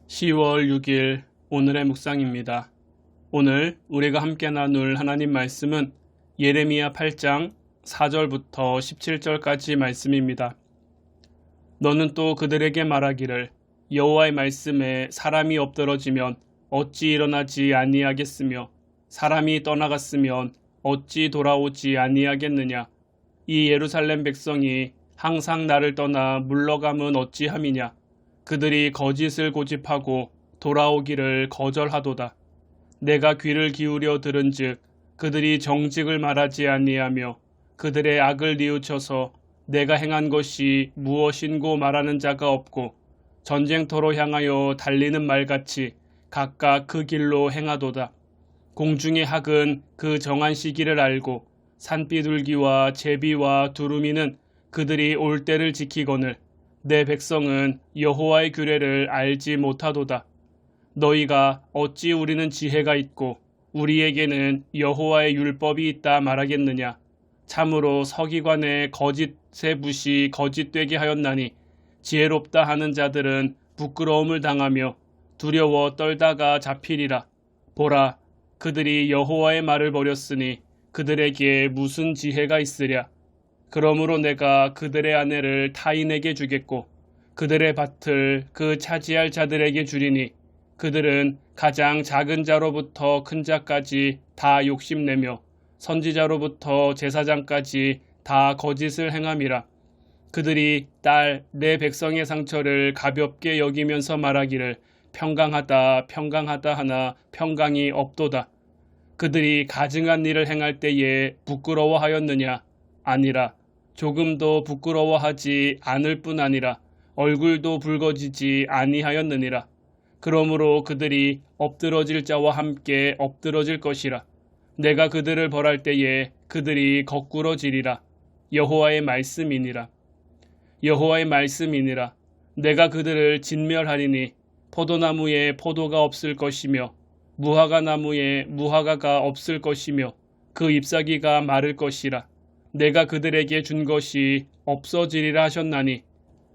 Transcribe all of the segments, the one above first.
(10월 6일) 오늘의 묵상입니다. 오늘 우리가 함께 나눌 하나님 말씀은 예레미야 8장 4절부터 17절까지 말씀입니다. 너는 또 그들에게 말하기를 여호와의 말씀에 사람이 엎드러지면 어찌 일어나지 아니하겠으며 사람이 떠나갔으면 어찌 돌아오지 아니하겠느냐. 이 예루살렘 백성이 항상 나를 떠나 물러감은 어찌함이냐. 그들이 거짓을 고집하고 돌아오기를 거절하도다. 내가 귀를 기울여 들은즉 그들이 정직을 말하지 아니하며 그들의 악을 뉘우쳐서 내가 행한 것이 무엇인고 말하는 자가 없고 전쟁터로 향하여 달리는 말같이 각각 그 길로 행하도다. 공중의 학은 그 정한 시기를 알고 산비둘기와 제비와 두루미는 그들이 올 때를 지키거늘 내 백성은 여호와의 규례를 알지 못하도다. 너희가 어찌 우리는 지혜가 있고 우리에게는 여호와의 율법이 있다 말하겠느냐. 참으로 서기관의 거짓의 붓이 거짓되게 하였나니 지혜롭다 하는 자들은 부끄러움을 당하며 두려워 떨다가 잡히리라. 보라, 그들이 여호와의 말을 버렸으니 그들에게 무슨 지혜가 있으랴. 그러므로 내가 그들의 아내를 타인에게 주겠고 그들의 밭을 그 차지할 자들에게 주리니 그들은 가장 작은 자로부터 큰 자까지 다 욕심내며 선지자로부터 제사장까지 다 거짓을 행함이라. 그들이 딸 내 백성의 상처를 가볍게 여기면서 말하기를 평강하다 평강하다 하나 평강이 없도다. 그들이 가증한 일을 행할 때에 부끄러워하였느냐. 아니라 조금도 부끄러워하지 않을 뿐 아니라 얼굴도 붉어지지 아니하였느니라. 그러므로 그들이 엎드러질 자와 함께 엎드러질 것이라. 내가 그들을 벌할 때에 그들이 거꾸러지리라. 여호와의 말씀이니라. 여호와의 말씀이니라. 내가 그들을 진멸하리니 포도나무에 포도가 없을 것이며 무화과 나무에 무화과가 없을 것이며 그 잎사귀가 마를 것이라. 내가 그들에게 준 것이 없어지리라 하셨나니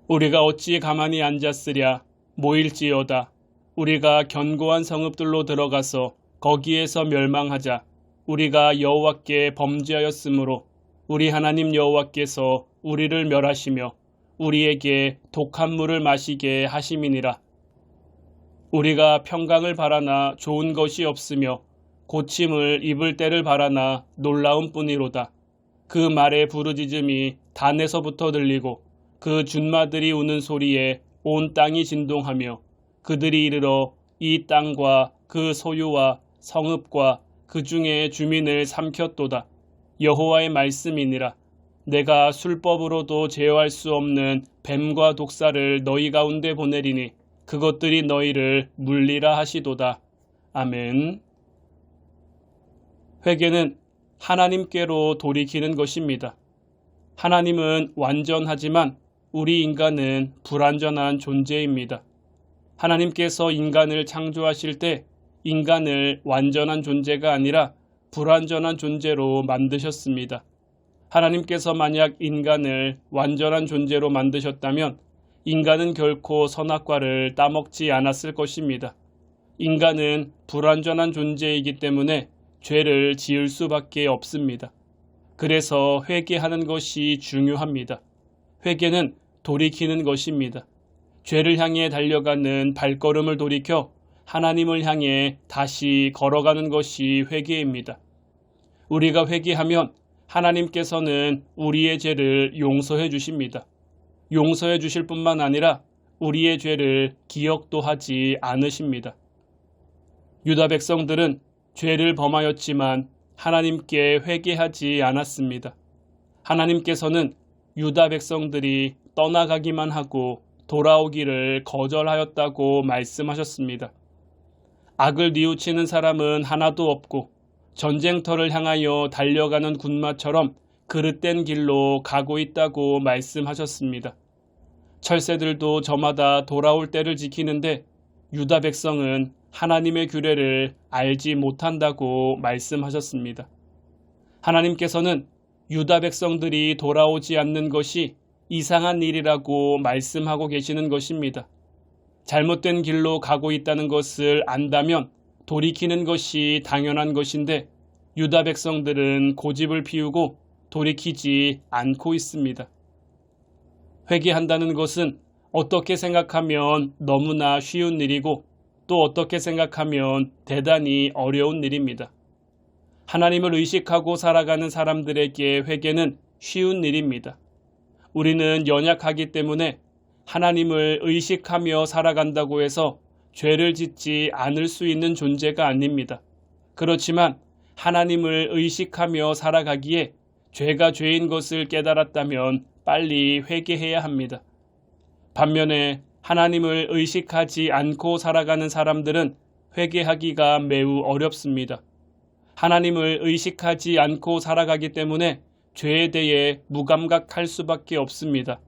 우리가 어찌 가만히 앉았으랴. 모일지어다. 우리가 견고한 성읍들로 들어가서 거기에서 멸망하자. 우리가 여호와께 범죄하였으므로 우리 하나님 여호와께서 우리를 멸하시며 우리에게 독한 물을 마시게 하심이니라. 우리가 평강을 바라나 좋은 것이 없으며 고침을 입을 때를 바라나 놀라운 뿐이로다. 그 말의 부르짖음이 단에서부터 들리고 그 준마들이 우는 소리에 온 땅이 진동하며 그들이 이르러 이 땅과 그 소유와 성읍과 그 중에 주민을 삼켰도다. 여호와의 말씀이니라. 내가 술법으로도 제어할 수 없는 뱀과 독사를 너희 가운데 보내리니 그것들이 너희를 물리라 하시도다. 아멘. 회개는 하나님께로 돌이키는 것입니다. 하나님은 완전하지만 우리 인간은 불완전한 존재입니다. 하나님께서 인간을 창조하실 때 인간을 완전한 존재가 아니라 불완전한 존재로 만드셨습니다. 하나님께서 만약 인간을 완전한 존재로 만드셨다면 인간은 결코 선악과를 따먹지 않았을 것입니다. 인간은 불완전한 존재이기 때문에 죄를 지을 수밖에 없습니다. 그래서 회개하는 것이 중요합니다. 회개는 돌이키는 것입니다. 죄를 향해 달려가는 발걸음을 돌이켜 하나님을 향해 다시 걸어가는 것이 회개입니다. 우리가 회개하면 하나님께서는 우리의 죄를 용서해 주십니다. 용서해 주실 뿐만 아니라 우리의 죄를 기억도 하지 않으십니다. 유다 백성들은 죄를 범하였지만 하나님께 회개하지 않았습니다. 하나님께서는 유다 백성들이 떠나가기만 하고 돌아오기를 거절하였다고 말씀하셨습니다. 악을 뉘우치는 사람은 하나도 없고 전쟁터를 향하여 달려가는 군마처럼 그릇된 길로 가고 있다고 말씀하셨습니다. 철새들도 저마다 돌아올 때를 지키는데 유다 백성은 하나님의 규례를 알지 못한다고 말씀하셨습니다. 하나님께서는 유다 백성들이 돌아오지 않는 것이 이상한 일이라고 말씀하고 계시는 것입니다. 잘못된 길로 가고 있다는 것을 안다면 돌이키는 것이 당연한 것인데 유다 백성들은 고집을 피우고 돌이키지 않고 있습니다. 회개한다는 것은 어떻게 생각하면 너무나 쉬운 일이고 또 어떻게 생각하면 대단히 어려운 일입니다. 하나님을 의식하고 살아가는 사람들에게 회개는 쉬운 일입니다. 우리는 연약하기 때문에 하나님을 의식하며 살아간다고 해서 죄를 짓지 않을 수 있는 존재가 아닙니다. 그렇지만 하나님을 의식하며 살아가기에 죄가 죄인 것을 깨달았다면 빨리 회개해야 합니다. 반면에 하나님을 의식하지 않고 살아가는 사람들은 회개하기가 매우 어렵습니다. 하나님을 의식하지 않고 살아가기 때문에 죄에 대해 무감각할 수밖에 없습니다.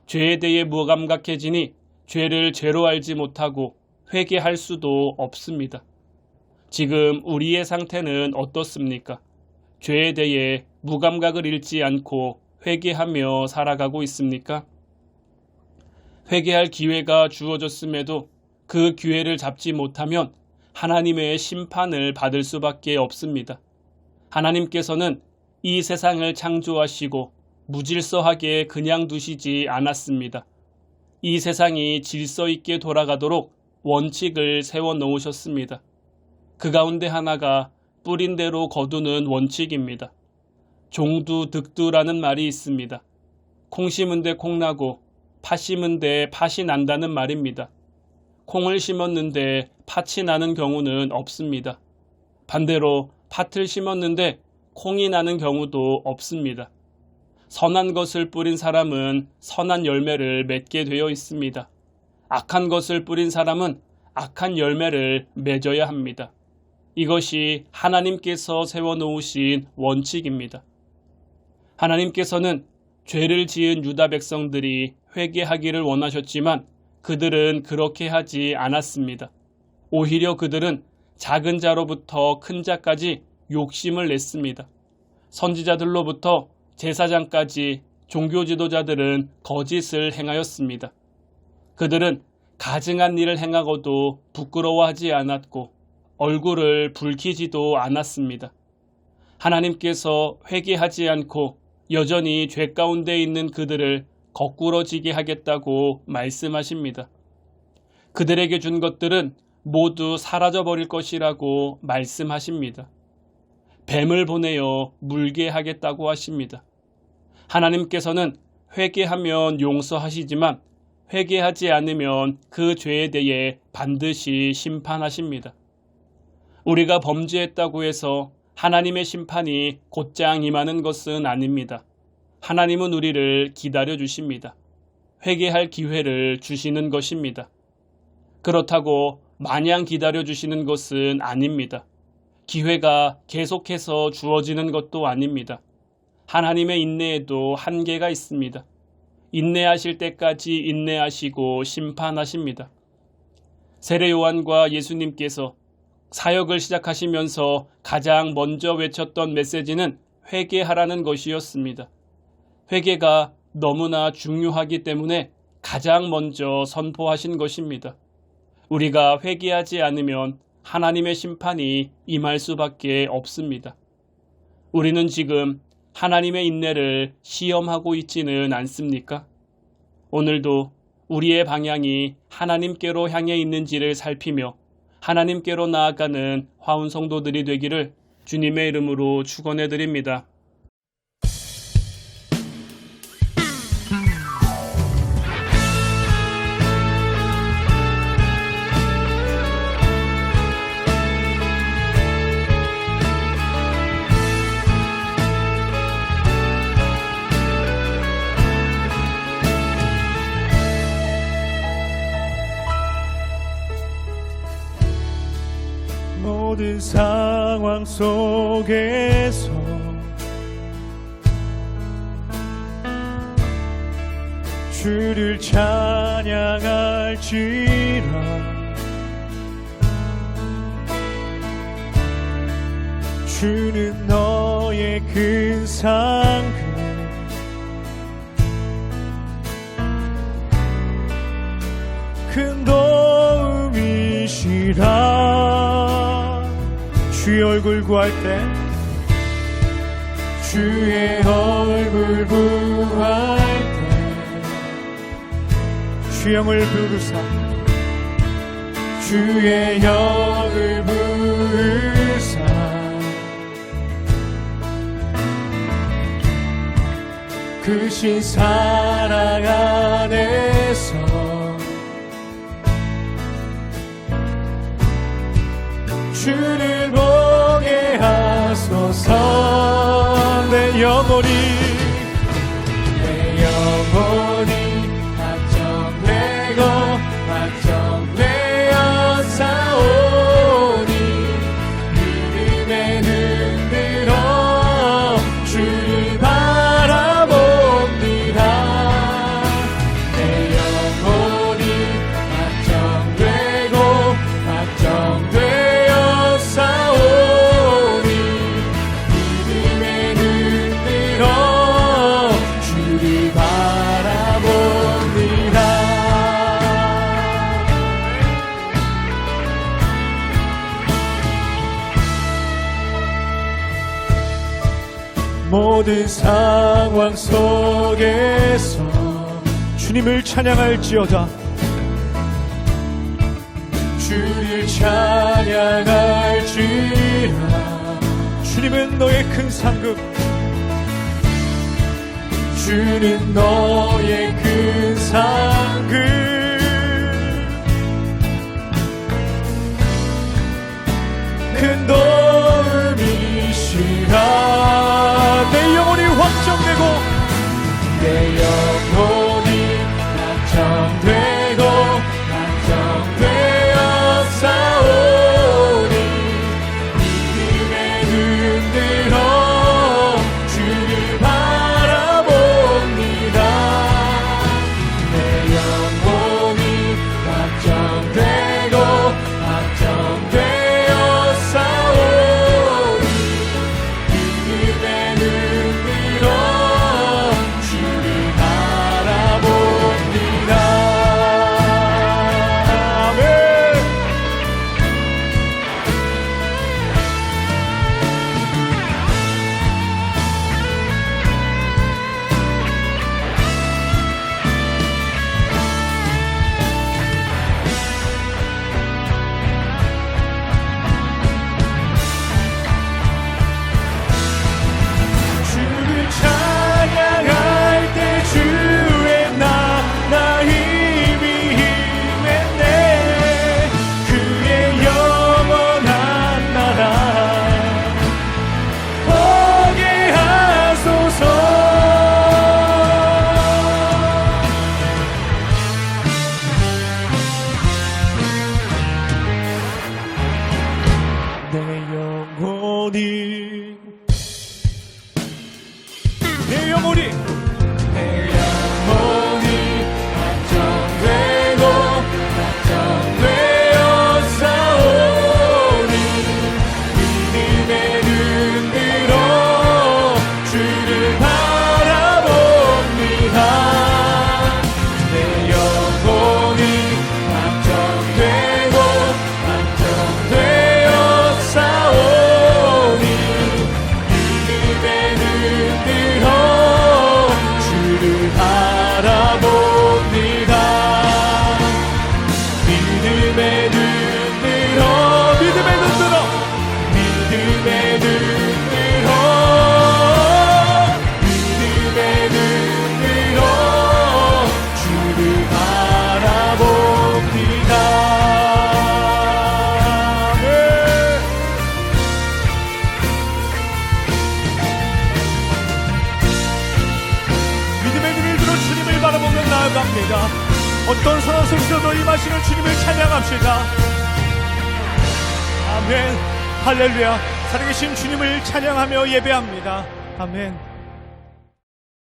죄에 대해 무감각해지니 죄를 죄로 알지 못하고 회개할 수도 없습니다. 지금 우리의 상태는 어떻습니까? 죄에 대해 무감각을 잃지 않고 회개하며 살아가고 있습니까? 회개할 기회가 주어졌음에도 그 기회를 잡지 못하면 하나님의 심판을 받을 수밖에 없습니다. 하나님께서는 이 세상을 창조하시고 무질서하게 그냥 두시지 않았습니다. 이 세상이 질서 있게 돌아가도록 원칙을 세워 놓으셨습니다. 그 가운데 하나가 뿌린 대로 거두는 원칙입니다. 종두득두라는 말이 있습니다. 콩 심은 데 콩 나고 팥 심은 데 팥이 난다는 말입니다. 콩을 심었는데 팥이 나는 경우는 없습니다. 반대로 팥을 심었는데 콩이 나는 경우도 없습니다. 선한 것을 뿌린 사람은 선한 열매를 맺게 되어 있습니다. 악한 것을 뿌린 사람은 악한 열매를 맺어야 합니다. 이것이 하나님께서 세워놓으신 원칙입니다. 하나님께서는 죄를 지은 유다 백성들이 회개하기를 원하셨지만 그들은 그렇게 하지 않았습니다. 오히려 그들은 작은 자로부터 큰 자까지 욕심을 냈습니다. 선지자들로부터 제사장까지 종교 지도자들은 거짓을 행하였습니다. 그들은 가증한 일을 행하고도 부끄러워하지 않았고 얼굴을 붉히지도 않았습니다. 하나님께서 회개하지 않고 여전히 죄 가운데 있는 그들을 거꾸러지게 하겠다고 말씀하십니다. 그들에게 준 것들은 모두 사라져버릴 것이라고 말씀하십니다. 뱀을 보내어 물게 하겠다고 하십니다. 하나님께서는 회개하면 용서하시지만 회개하지 않으면 그 죄에 대해 반드시 심판하십니다. 우리가 범죄했다고 해서 하나님의 심판이 곧장 임하는 것은 아닙니다. 하나님은 우리를 기다려 주십니다. 회개할 기회를 주시는 것입니다. 그렇다고 마냥 기다려 주시는 것은 아닙니다. 기회가 계속해서 주어지는 것도 아닙니다. 하나님의 인내에도 한계가 있습니다. 인내하실 때까지 인내하시고 심판하십니다. 세례 요한과 예수님께서 사역을 시작하시면서 가장 먼저 외쳤던 메시지는 회개하라는 것이었습니다. 회개가 너무나 중요하기 때문에 가장 먼저 선포하신 것입니다. 우리가 회개하지 않으면 하나님의 심판이 임할 수밖에 없습니다. 우리는 지금 하나님의 인내를 시험하고 있지는 않습니까? 오늘도 우리의 방향이 하나님께로 향해 있는지를 살피며 하나님께로 나아가는 화운 성도들이 되기를 주님의 이름으로 축원해 드립니다. 모든 상황 속에서 주를 찬양할지라. 주는 너의 큰 상급, 큰 도움이시라. 주의 얼굴 구할 때, 주의 얼굴 구할 때 주의 영을 부르사, 주의 영을 부르사 크신 사랑 안에서 주를 보게 하소서. 내 영혼이 확정되고 확정되어 싸우니 믿음에 눈들어 주를 바라봅니다. 내 영혼이 확정되고 확정되어 싸우니 믿음에 눈들어 주를 바라봅니다. 모든 상황 속에서 주님을 찬양할지어다. 주를 찬양할지라. 주님은 너의 큰 상급, 주는 너의 큰 상급, 큰 도움이시라. 내 영혼이 확정되고 내 영혼이 확정되고 확정되어 싸우니 믿음에 눈들어 주를 바라봅니다. 내 영혼이 확정되고 확정되어 싸우니 믿음에 눈들어 주를 바라봅니다. 아멘. 주를 찬양할 때 주의 나 힘이 힘했네. 그의 영원한 나라 보게 하소서. 내 영혼이 내 영혼이 내 영혼이 확정되고 확정되어 싸우니 믿음에 눈들어 주를 바라봅니다. 내 영혼이 확정되고 확정되어 싸우니 믿음에 눈들어 주를 바라봅니다. 믿음에 눈들어 믿음에 눈들어 믿음에 눈들어 믿음에 눈들어 주를 바라봅니다. 네. 믿음의 눈을 들어 주님을 바라보며 나아갑니다. 어떤 상황 속에서도 임하시는 주님을 찬양합시다. 아멘. 할렐루야. 살아계신 주님을 찬양하며 예배합니다. 아멘.